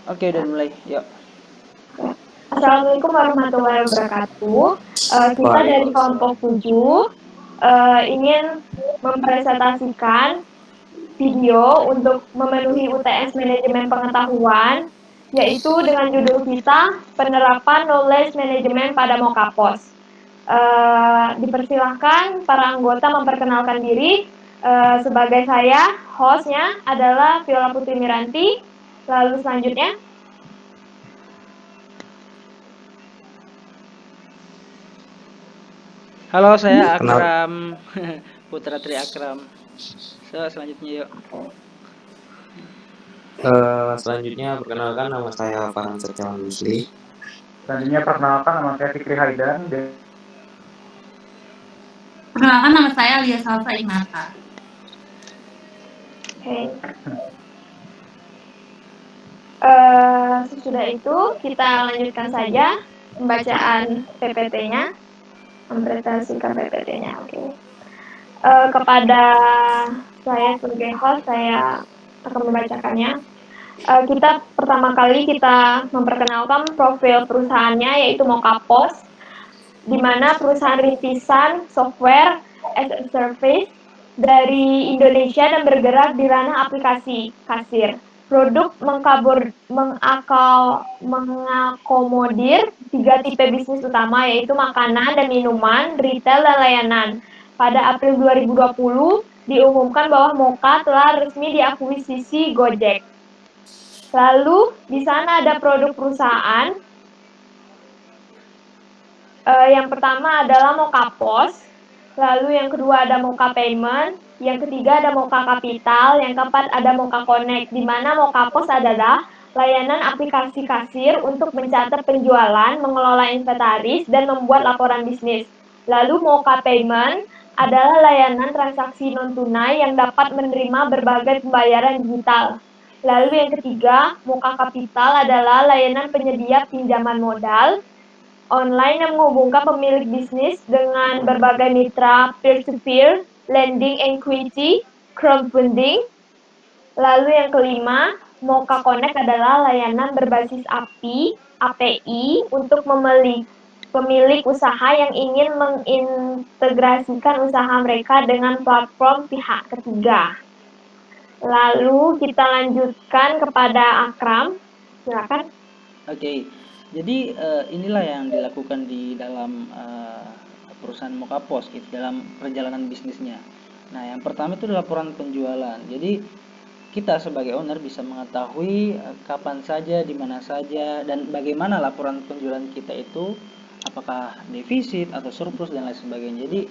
Oke, udah mulai. Yuk. Assalamualaikum warahmatullahi wabarakatuh. Kita dari kelompok 7 ingin mempresentasikan video untuk memenuhi UTS Manajemen Pengetahuan, yaitu dengan judul kita Penerapan Knowledge Management pada Mokapos. Dipersilahkan para anggota memperkenalkan diri. Sebagai saya, hostnya adalah Viola Putri Miranti. Lalu selanjutnya, Halo, saya Akram. Putra Tri Akram. Selanjutnya yuk. Selanjutnya perkenalkan nama saya Farhan Setiawan Musli. Selanjutnya perkenalkan nama saya Fikri Haidan. Perkenalkan nama saya Lia Salsa Inata. Oke. Sesudah itu kita lanjutkan saja pembacaan PPT-nya, mempresentasikan PPT-nya. Oke. Kepada saya sebagai host, saya akan membacakannya. Kita pertama kali kita memperkenalkan profil perusahaannya, yaitu Mokapos, di mana perusahaan rintisan software as a service dari Indonesia dan bergerak di ranah aplikasi kasir. Produk mengakomodir 3 tipe bisnis utama, yaitu makanan dan minuman, retail, dan layanan. Pada April 2020, diumumkan bahwa Moka telah resmi diakuisisi Gojek. Lalu, di sana ada produk perusahaan. Yang pertama adalah Mokapos, lalu yang kedua ada Moka Payment, yang ketiga ada Moka Capital, yang keempat ada Moka Connect, di mana Mokapos adalah layanan aplikasi kasir untuk mencatat penjualan, mengelola inventaris, dan membuat laporan bisnis. Lalu Moka Payment adalah layanan transaksi non-tunai yang dapat menerima berbagai pembayaran digital. Lalu yang ketiga, Moka Capital adalah layanan penyedia pinjaman modal online yang menghubungkan pemilik bisnis dengan berbagai mitra peer-to-peer, lending equity, crowdfunding. Lalu yang kelima, Moka Connect adalah layanan berbasis API untuk pemilik usaha yang ingin mengintegrasikan usaha mereka dengan platform pihak ketiga. Lalu kita lanjutkan kepada Akram. Silakan. Oke. Jadi inilah yang dilakukan di dalam perusahaan Mokapos gitu, dalam perjalanan bisnisnya. Nah, yang pertama itu laporan penjualan. Jadi kita sebagai owner bisa mengetahui kapan saja, di mana saja, dan bagaimana laporan penjualan kita itu, apakah defisit atau surplus dan lain sebagainya. Jadi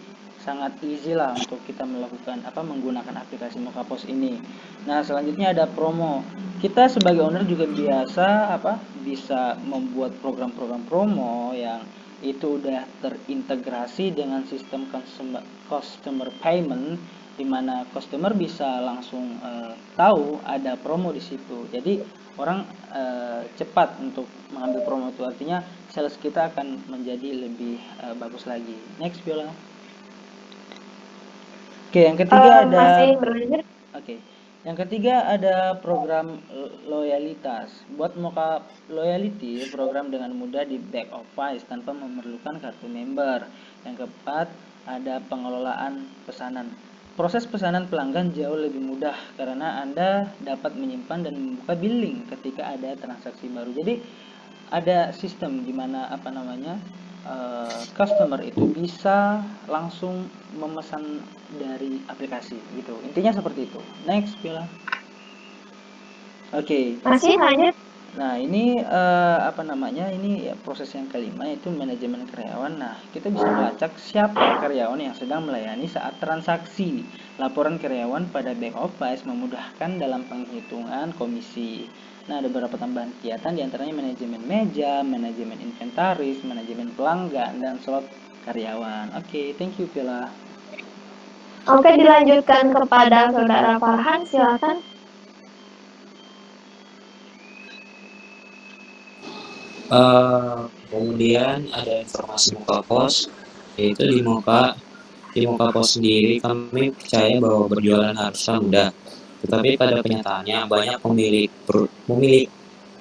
sangat easy lah untuk kita melakukan menggunakan aplikasi Mokapos ini. Nah, selanjutnya ada promo. Kita sebagai owner juga bisa membuat program-program promo yang itu udah terintegrasi dengan sistem customer payment, di mana customer bisa langsung tahu ada promo di situ. Jadi orang cepat untuk mengambil promo itu, artinya sales kita akan menjadi lebih bagus lagi. Next, Viola. Oke, yang ketiga yang ketiga ada program loyalitas. Buat Moka Loyalty, program dengan mudah di back office tanpa memerlukan kartu member. Yang keempat ada pengelolaan pesanan. Proses pesanan pelanggan jauh lebih mudah karena Anda dapat menyimpan dan membuka billing ketika ada transaksi baru. Jadi ada sistem di mana customer itu bisa langsung memesan dari aplikasi gitu. Intinya seperti itu. Next, Viola. Oke. Masih lanjut. Nah, ini ini ya, proses yang kelima, yaitu manajemen karyawan. Nah, kita bisa melacak siapa karyawan yang sedang melayani saat transaksi. Laporan karyawan pada back office memudahkan dalam penghitungan komisi. Nah, ada beberapa tambahan kegiatan, diantaranya manajemen meja, manajemen inventaris, manajemen pelanggan, dan slot karyawan. Oke, thank you, Viola. Oke, dilanjutkan kepada Saudara Farhan, silakan. Kemudian ada informasi Mokapos, yaitu di Mokapos sendiri kami percaya bahwa berjualan haruslah mudah. Tetapi pada kenyataannya banyak pemilik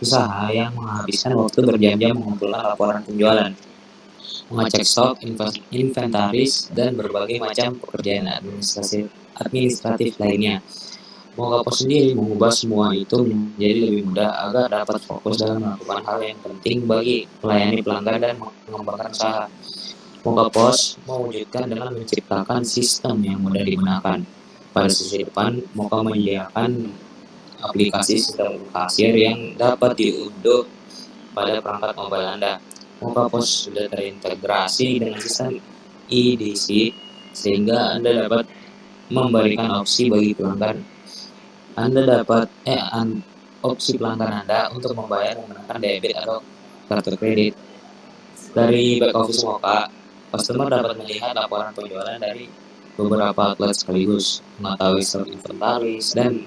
usaha yang menghabiskan waktu berjam-jam mengumpulkan laporan penjualan, mengecek stok, inventaris, dan berbagai macam pekerjaan administratif lainnya. Mokapos sendiri mengubah semua itu menjadi lebih mudah agar dapat fokus dalam melakukan hal yang penting bagi melayani pelanggan dan mengembangkan usaha. Mokapos mewujudkan dengan menciptakan sistem yang mudah digunakan. Pada sisi depan, Moka menyediakan aplikasi sistem kasir yang dapat diunduh pada perangkat mobile Anda. Mokapos sudah terintegrasi dengan sistem EDC sehingga Anda dapat memberikan opsi bagi pelanggan. Opsi pelanggan Anda untuk membayar menggunakan debit atau kartu kredit. Dari back office Moka, customer dapat melihat laporan penjualan dari beberapa outlet sekaligus, mengetahui stok inventaris dan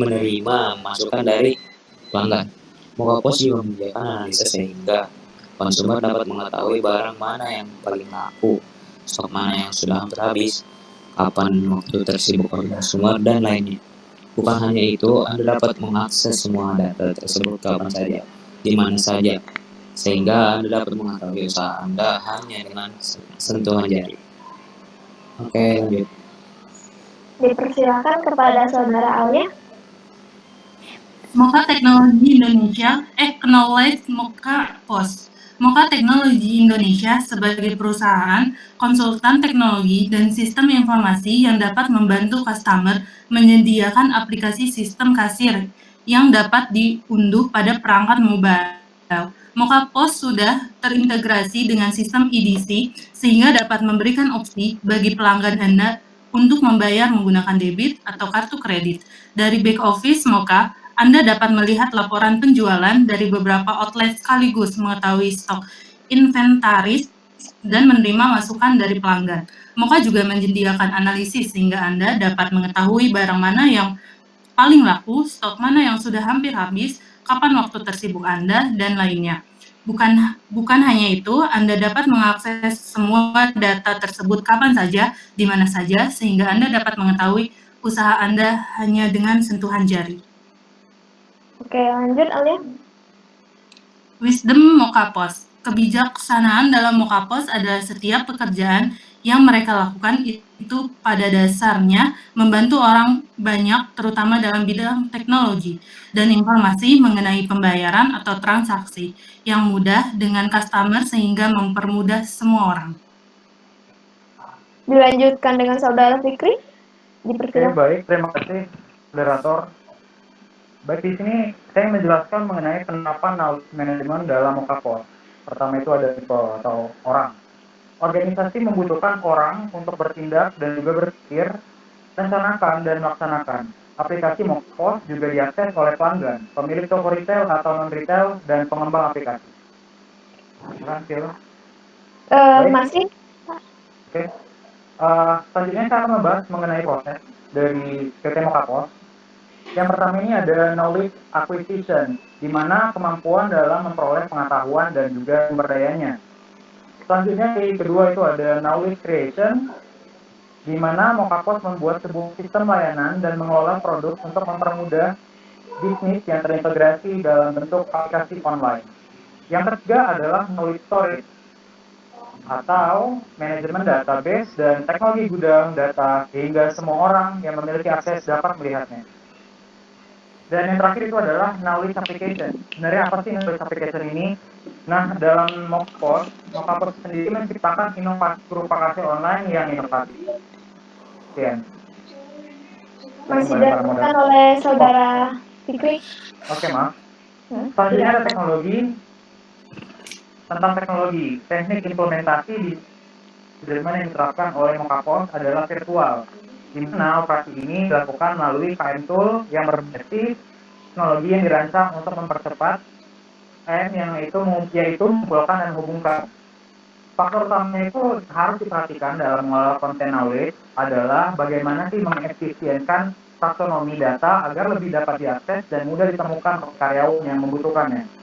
menerima masukan dari pelanggan. Mokapos juga menyediakan analisa sehingga konsumer dapat mengetahui barang mana yang paling laku, stok mana yang sudah hampir habis, kapan waktu tersibuk konsumer, dan lainnya. Bukan hanya itu, Anda dapat mengakses semua data tersebut kapan saja, di mana saja, sehingga Anda dapat mengetahui usaha Anda hanya dengan sentuhan jari. Oke, lanjut. Dipersilakan kepada Saudara Alia. Moka Teknologi Indonesia, Knowledge Mokapos. Moka Teknologi Indonesia sebagai perusahaan, konsultan teknologi, dan sistem informasi yang dapat membantu customer menyediakan aplikasi sistem kasir yang dapat diunduh pada perangkat mobile. Mokapos sudah terintegrasi dengan sistem EDC sehingga dapat memberikan opsi bagi pelanggan Anda untuk membayar menggunakan debit atau kartu kredit. Dari back office Moka, Anda dapat melihat laporan penjualan dari beberapa outlet sekaligus, mengetahui stok inventaris, dan menerima masukan dari pelanggan. Moka juga menyediakan analisis sehingga Anda dapat mengetahui barang mana yang paling laku, stok mana yang sudah hampir habis, kapan waktu tersibuk Anda, dan lainnya. Bukan hanya itu, Anda dapat mengakses semua data tersebut kapan saja, di mana saja, sehingga Anda dapat mengetahui usaha Anda hanya dengan sentuhan jari. Oke, lanjut Alia. Wisdom Mokapos. Kebijaksanaan dalam Mokapos adalah setiap pekerjaan yang mereka lakukan itu pada dasarnya membantu orang banyak, terutama dalam bidang teknologi dan informasi mengenai pembayaran atau transaksi yang mudah dengan customer sehingga mempermudah semua orang. Dilanjutkan dengan Saudara Fikri. Oke, Dipersilakan. baik. Terima kasih, moderator. Baik, di sini saya menjelaskan mengenai penerapan knowledge management dalam Mokapos. Pertama itu ada people atau orang. Organisasi membutuhkan orang untuk bertindak dan juga berpikir, rencanakan dan melaksanakan. Aplikasi Mokapos juga diakses oleh pelanggan, pemilik toko retail atau non-retail, dan pengembang aplikasi. Terima kasih. Masih? Oke. Selanjutnya saya akan membahas mengenai proses dari PT Mokapos. Yang pertama ini ada knowledge acquisition, di mana kemampuan dalam memperoleh pengetahuan dan juga sumber dayanya. Selanjutnya yang kedua itu ada knowledge creation, di mana Mokapos membuat sebuah sistem layanan dan mengelola produk untuk mempermudah bisnis yang terintegrasi dalam bentuk aplikasi online. Yang ketiga adalah knowledge storage, atau manajemen database dan teknologi gudang data sehingga semua orang yang memiliki akses dapat melihatnya. Dan yang terakhir itu adalah knowledge application. Sebenarnya apa sih knowledge application ini? Nah, dalam Mokapos sendiri menciptakan inovasi berupa kasir online yang inovatif. Sekian. Masih dilakukan oleh Saudara Fikri. Oke, maaf. Selanjutnya ada teknologi. Tentang teknologi, teknik implementasi di yang diterapkan oleh Mokapos adalah virtual, di mana operasi ini dilakukan melalui KM Tool yang berbasis teknologi yang dirancang untuk mempercepat yaitu mengumpulkan dan menghubungkan. Faktor utamanya itu harus diperhatikan dalam mengelola konten knowledge adalah bagaimana sih mengefisienkan taksonomi data agar lebih dapat diakses dan mudah ditemukan oleh karyawan yang membutuhkannya.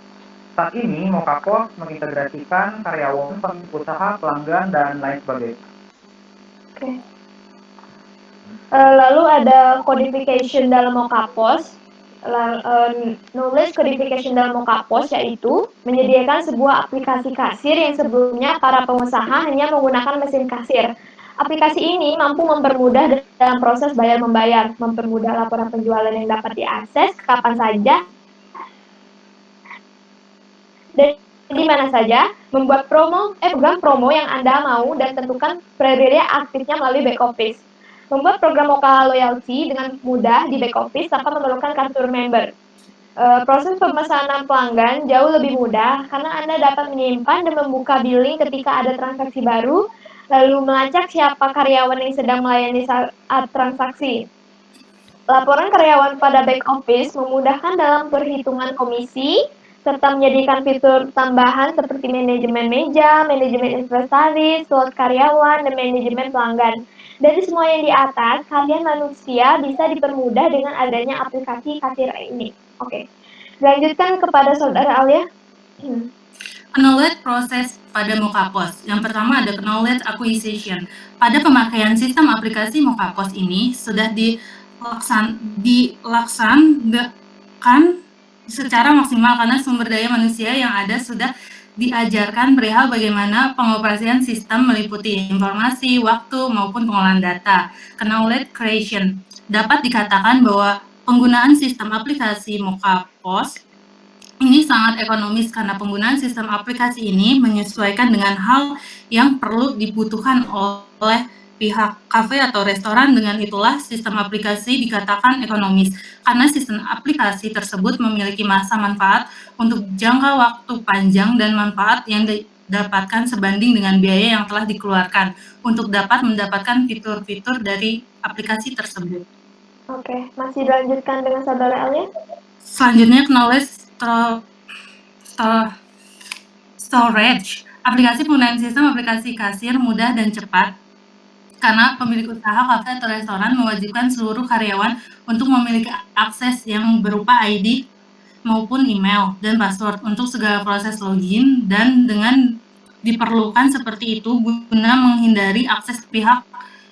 Saat ini, Mokapos mengintegrasikan karyawan, pemilik usaha, pelanggan, dan lain sebagainya. Lalu ada codification dalam Mokapos. Knowledge codification dalam Mokapos yaitu menyediakan sebuah aplikasi kasir yang sebelumnya para pengusaha hanya menggunakan mesin kasir. Aplikasi ini mampu mempermudah dalam proses bayar-membayar, mempermudah laporan penjualan yang dapat diakses kapan saja dan di mana saja, membuat program promo yang Anda mau dan tentukan kriteria aktifnya melalui back office. Membuat program Moka Loyalty dengan mudah di back office tanpa memerlukan kartu member. Proses pemesanan pelanggan jauh lebih mudah karena Anda dapat menyimpan dan membuka billing ketika ada transaksi baru, lalu melacak siapa karyawan yang sedang melayani saat transaksi. Laporan karyawan pada back office memudahkan dalam perhitungan komisi, serta menyediakan fitur tambahan seperti manajemen meja, manajemen inventaris, slot karyawan, dan manajemen pelanggan. Dari semua yang di atas, kalian manusia bisa dipermudah dengan adanya aplikasi kasir ini. Oke, lanjutkan kepada saudara Alia. Knowledge proses pada Mokapos. Yang pertama ada knowledge acquisition. Pada pemakaian sistem aplikasi Mokapos ini sudah dilaksanakan secara maksimal karena sumber daya manusia yang ada sudah diajarkan perihal bagaimana pengoperasian sistem meliputi informasi, waktu, maupun pengolahan data. Knowledge creation. Dapat dikatakan bahwa penggunaan sistem aplikasi Mokapos ini sangat ekonomis karena penggunaan sistem aplikasi ini menyesuaikan dengan hal yang perlu dibutuhkan oleh pihak kafe atau restoran. Dengan itulah sistem aplikasi dikatakan ekonomis karena sistem aplikasi tersebut memiliki masa manfaat untuk jangka waktu panjang dan manfaat yang didapatkan sebanding dengan biaya yang telah dikeluarkan untuk dapat mendapatkan fitur-fitur dari aplikasi tersebut. Oke, masih dilanjutkan dengan saudara Alia. Selanjutnya knowledge storage. Aplikasi penggunaan sistem aplikasi kasir mudah dan cepat karena pemilik usaha kafe atau restoran mewajibkan seluruh karyawan untuk memiliki akses yang berupa ID maupun email dan password untuk segala proses login, dan dengan diperlukan seperti itu guna menghindari akses pihak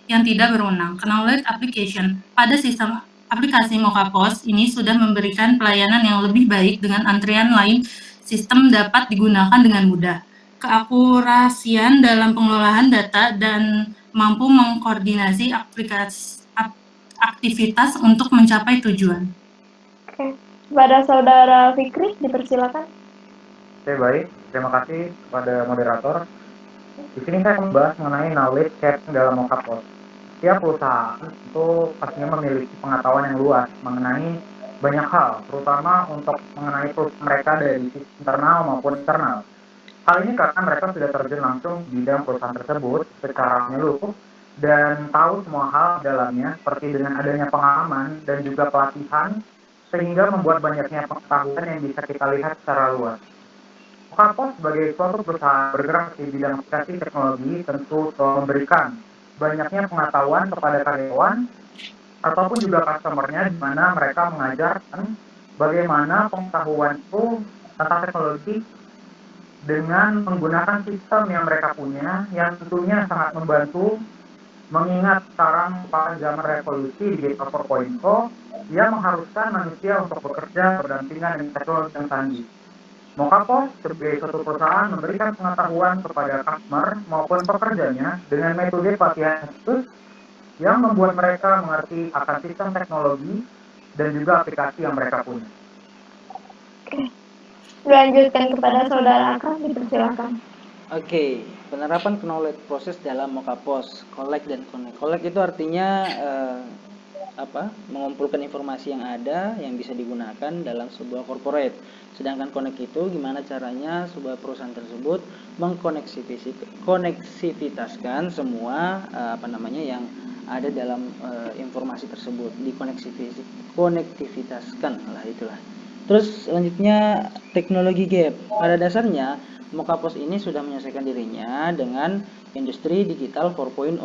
yang tidak berwenang. Knowledge application. Pada sistem aplikasi Mokapos ini sudah memberikan pelayanan yang lebih baik dengan antrian lain, sistem dapat digunakan dengan mudah. Keakurasian dalam pengelolaan data dan mampu mengkoordinasi aktivitas untuk mencapai tujuan. Oke, kepada saudara Fikri dipersilakan. Oke, baik. Terima kasih kepada moderator. Di sini saya membahas mengenai knowledge sharing dalam Mokapos. Setiap perusahaan itu pastinya memiliki pengetahuan yang luas mengenai banyak hal, terutama untuk mengenai mereka dari sisi internal maupun eksternal. Hal ini karena mereka sudah terjun langsung di bidang perusahaan tersebut secara menyeluruh dan tahu semua hal dalamnya, seperti dengan adanya pengalaman dan juga pelatihan, sehingga membuat banyaknya pengetahuan yang bisa kita lihat secara luas. Mokapos sebagai suatu perusahaan bergerak di bidang aplikasi teknologi tentu memberikan banyaknya pengetahuan kepada karyawan ataupun juga customer-nya, di mana mereka mengajarkan bagaimana pengetahuan itu tentang teknologi dengan menggunakan sistem yang mereka punya, yang tentunya sangat membantu, mengingat sekarang pada zaman revolusi digital 4.0 yang mengharuskan manusia untuk bekerja berdampingan dengan teknologi yang canggih. Mokapos sebagai suatu perusahaan memberikan pengetahuan kepada customer maupun pekerjanya dengan metode pelatihan khusus yang membuat mereka mengerti akan sistem teknologi dan juga aplikasi yang mereka punya. Oke, dilanjutkan kepada saudara Akram, dipersilakan. Oke, penerapan knowledge proses dalam Mokapos, collect dan connect. Collect itu artinya mengumpulkan informasi yang ada yang bisa digunakan dalam sebuah corporate. Sedangkan connect itu gimana caranya sebuah perusahaan tersebut mengkoneksivitaskan semua yang ada dalam informasi tersebut, dikonektivitaskan lah itulah. Terus selanjutnya teknologi gap. Pada dasarnya Mokapos ini sudah menyelesaikan dirinya dengan industri digital 4.0.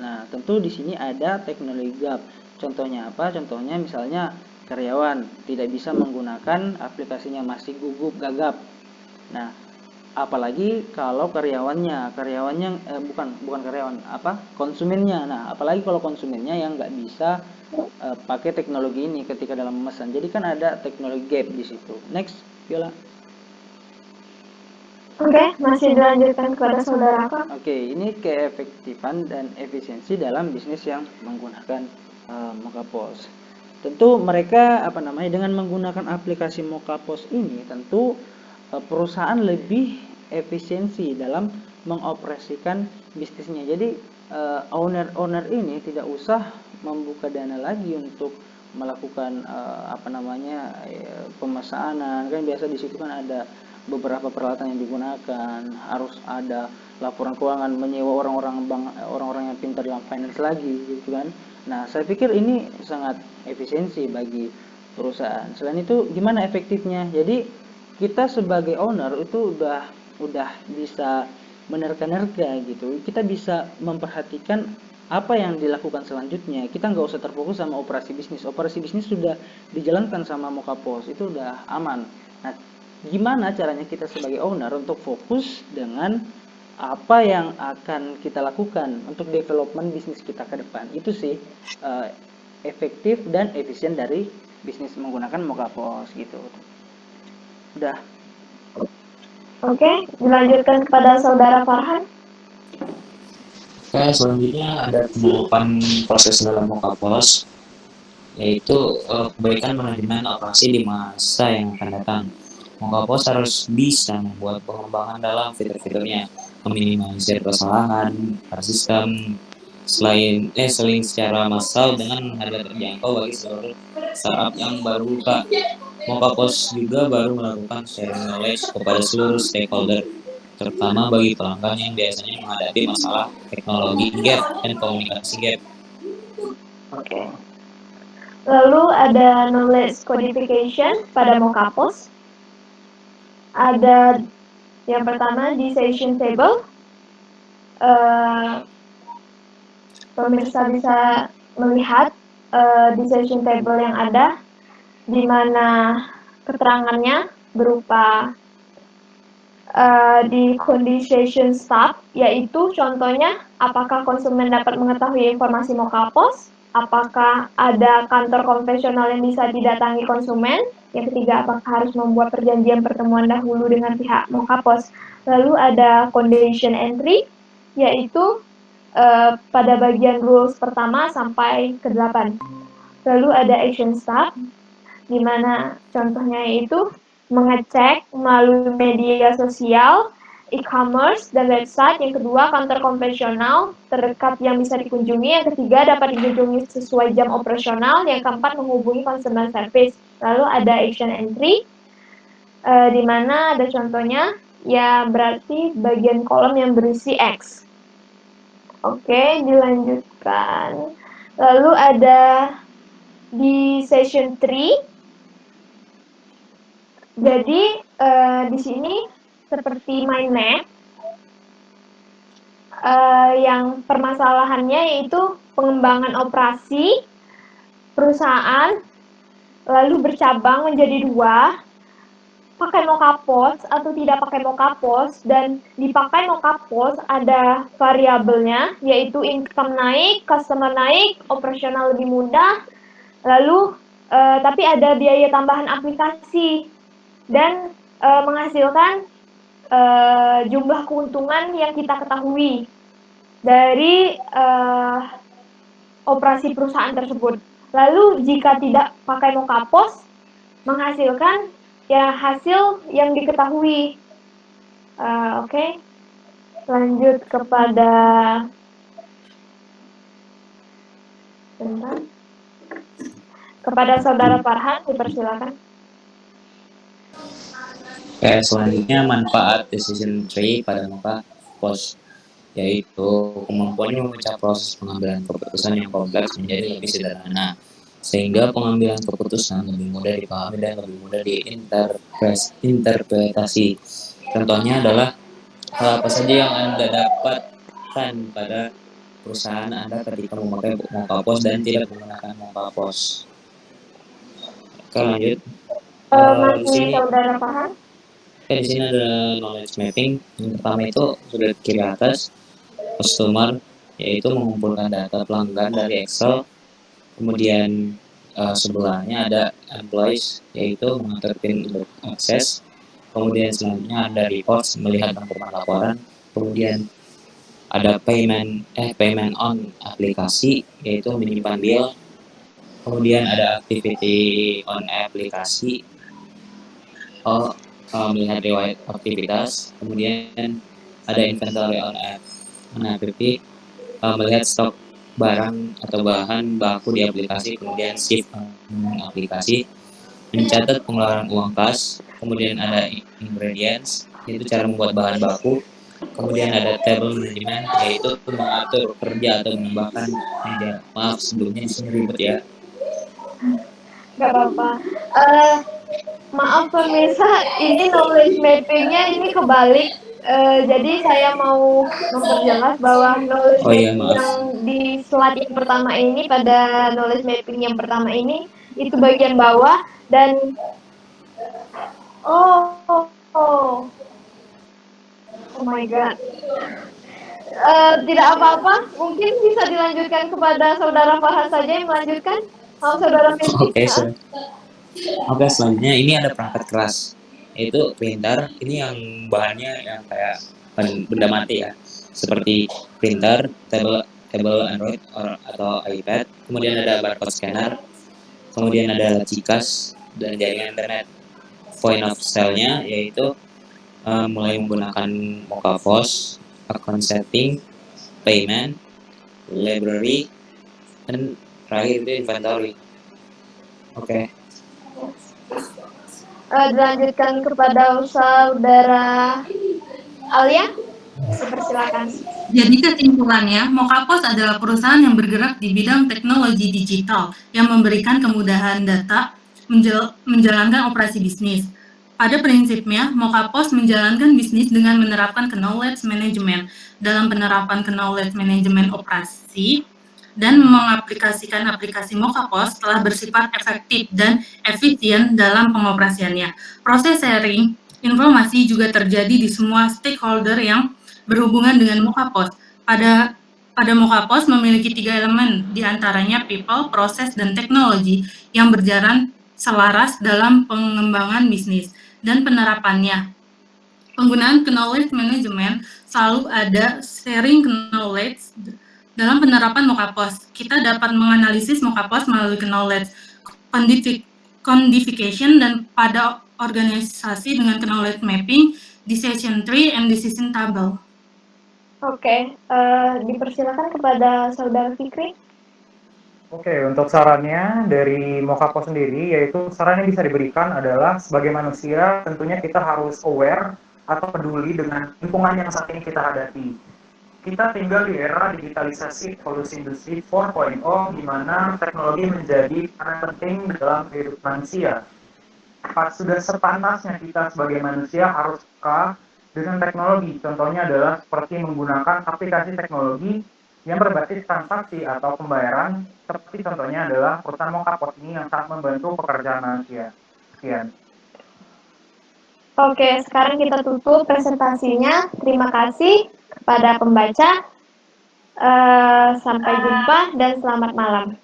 Nah, tentu di sini ada teknologi gap. Contohnya apa? Contohnya misalnya karyawan tidak bisa menggunakan aplikasinya, masih gugup gagap. Nah, apalagi kalau bukan karyawan, konsumennya. Nah, apalagi kalau konsumennya yang nggak bisa pakai teknologi ini ketika dalam memesan. Jadi kan ada teknologi gap di situ. Next, Viola. Oke, masih dilanjutkan kepada saudara Kak. Oke, ini keefektifan dan efisiensi dalam bisnis yang menggunakan Mokapos. Tentu mereka dengan menggunakan aplikasi Mokapos ini, tentu perusahaan lebih efisiensi dalam mengoperasikan bisnisnya. Jadi owner ini tidak usah membuka dana lagi untuk melakukan pemesanan. Kan biasa di situ kan ada beberapa peralatan yang digunakan, harus ada laporan keuangan, menyewa orang-orang yang pintar dalam finance lagi gitu kan. Nah, saya pikir ini sangat efisiensi bagi perusahaan. Selain itu, gimana efektifnya? Jadi kita sebagai owner itu udah bisa menerka-nerka gitu. Kita bisa memperhatikan apa yang dilakukan selanjutnya. Kita nggak usah terfokus sama operasi bisnis. Operasi bisnis sudah dijalankan sama Mokapos, itu udah aman. Nah, gimana caranya kita sebagai owner untuk fokus dengan apa yang akan kita lakukan untuk development bisnis kita ke depan. Itu sih efektif dan efisien dari bisnis menggunakan Mokapos gitu. Udah. Oke, dilanjutkan kepada saudara Farhan. Oke, selanjutnya ada penerapan proses dalam Mokapos, yaitu kebaikan manajemen operasi di masa yang akan datang. Mokapos harus bisa membuat pengembangan dalam fitur-fiturnya, meminimalisir kesalahan pada sistem, selain secara massal dengan harga terjangkau bagi seluruh startup yang baru buka. Mokapos juga baru melakukan sharing knowledge kepada seluruh stakeholder, terutama bagi pelanggan yang biasanya menghadapi masalah teknologi gap dan komunikasi gap. Oke. Lalu ada knowledge codification pada Mokapos. Ada yang pertama decision table. Pemirsa bisa melihat decision table yang ada, di mana keterangannya berupa di condition start, yaitu contohnya apakah konsumen dapat mengetahui informasi Mokapos, apakah ada kantor konvensional yang bisa didatangi konsumen, yang ketiga apakah harus membuat perjanjian pertemuan dahulu dengan pihak Mokapos. Lalu ada condition entry, yaitu pada bagian rules pertama sampai ke-8. Lalu ada action step, di mana contohnya yaitu mengecek melalui media sosial, e-commerce, dan website. Yang kedua, kantor konvensional terdekat yang bisa dikunjungi. Yang ketiga, dapat dikunjungi sesuai jam operasional. Yang keempat, menghubungi customer service. Lalu ada action entry, di mana ada contohnya, ya berarti bagian kolom yang berisi X. Oke, dilanjutkan. Lalu ada di session 3. Jadi di sini seperti mind map, yang permasalahannya yaitu pengembangan operasi perusahaan, lalu bercabang menjadi 2, pakai Mokapos atau tidak pakai Mokapos, dan dipakai Mokapos ada variabelnya, yaitu income naik, customer naik, operasional lebih mudah, lalu tapi ada biaya tambahan aplikasi, dan menghasilkan jumlah keuntungan yang kita ketahui dari operasi perusahaan tersebut. Lalu jika tidak pakai Mokapos, menghasilkan ya hasil yang diketahui. Oke. Lanjut kepada saudara Farhan, dipersilakan. Oke, selanjutnya manfaat decision tree pada Mokapos, yaitu kemampuannya memecah proses pengambilan keputusan yang kompleks menjadi lebih sederhana, sehingga pengambilan keputusan lebih mudah dipahami dan lebih mudah diinterpretasi. Contohnya adalah hal apa saja yang Anda dapatkan pada perusahaan Anda ketika memakai Mokapos dan tidak menggunakan Mokapos. Oke, lanjut. Di Masih sini saudara Farhan? Oke, di sini ada knowledge mapping. Yang pertama itu sudah di kiri atas, customer, yaitu mengumpulkan data pelanggan dari Excel. Kemudian sebelahnya ada employees, yaitu mengatur pin untuk akses. Kemudian selanjutnya ada reports, melihat rangkuman laporan. Kemudian ada payment on aplikasi, yaitu menyimpan bill. Kemudian ada activity on aplikasi, melihat riwayat aktivitas. Kemudian ada inventory on app, melihat stok barang atau bahan baku di aplikasi. Kemudian shift aplikasi, mencatat pengeluaran uang kas. Kemudian ada ingredients, yaitu cara membuat bahan baku. Kemudian ada table management, yaitu mengatur kerja atau menambahkan meja. Maaf sebelumnya di sini ribet ya. Gak apa-apa. Maaf pemirsa, ini knowledge mappingnya ini kebalik. Jadi saya mau memperjelas bahwa knowledge mapping yang di slide yang pertama ini, pada knowledge mapping yang pertama ini, itu bagian bawah dan oh my god. Tidak apa-apa, mungkin bisa dilanjutkan kepada saudara Farhan saja yang melanjutkan. Saudara Fizik. Oke, selanjutnya ini ada perangkat keras, yaitu printer. Ini yang bahannya yang kayak benda mati ya, seperti printer, tablet Android atau iPad. Kemudian ada barcode scanner, kemudian ada cikas dan jaringan internet. Point of sale-nya yaitu mulai menggunakan Mokapos, account setting, payment, library, dan terakhir itu inventory. Oke. Dilanjutkan kepada saudara Alia, silakan. Jadi kesimpulannya, Mokapos adalah perusahaan yang bergerak di bidang teknologi digital yang memberikan kemudahan data menjalankan operasi bisnis. Pada prinsipnya, Mokapos menjalankan bisnis dengan menerapkan knowledge management. Dalam penerapan knowledge management operasi dan mengaplikasikan aplikasi Mokapos telah bersifat efektif dan efisien dalam pengoperasiannya. Proses sharing informasi juga terjadi di semua stakeholder yang berhubungan dengan Mokapos. Pada Mokapos memiliki 3 elemen, diantaranya people, proses, dan teknologi yang berjalan selaras dalam pengembangan bisnis dan penerapannya. Penggunaan knowledge management selalu ada sharing knowledge dalam penerapan Mokapos. Kita dapat menganalisis Mokapos melalui knowledge codification dan pada organisasi dengan knowledge mapping, decision tree, and decision table. Oke, dipersilakan kepada saudara Fikri. Oke, untuk sarannya dari Mokapos sendiri, yaitu saran yang bisa diberikan adalah sebagai manusia tentunya kita harus aware atau peduli dengan lingkungan yang saat ini kita hadapi. Kita tinggal di era digitalisasi evolusi industri 4.0 di mana teknologi menjadi sangat penting dalam kehidupan manusia. Sudah sepantasnya kita sebagai manusia harus peka dengan teknologi. Contohnya adalah seperti menggunakan aplikasi teknologi yang berbasis transaksi atau pembayaran, seperti contohnya adalah perusahaan Mokapos ini yang sangat membantu pekerjaan manusia. Sekian. Oke, sekarang kita tutup presentasinya. Terima kasih kepada pembaca. Sampai jumpa dan selamat malam.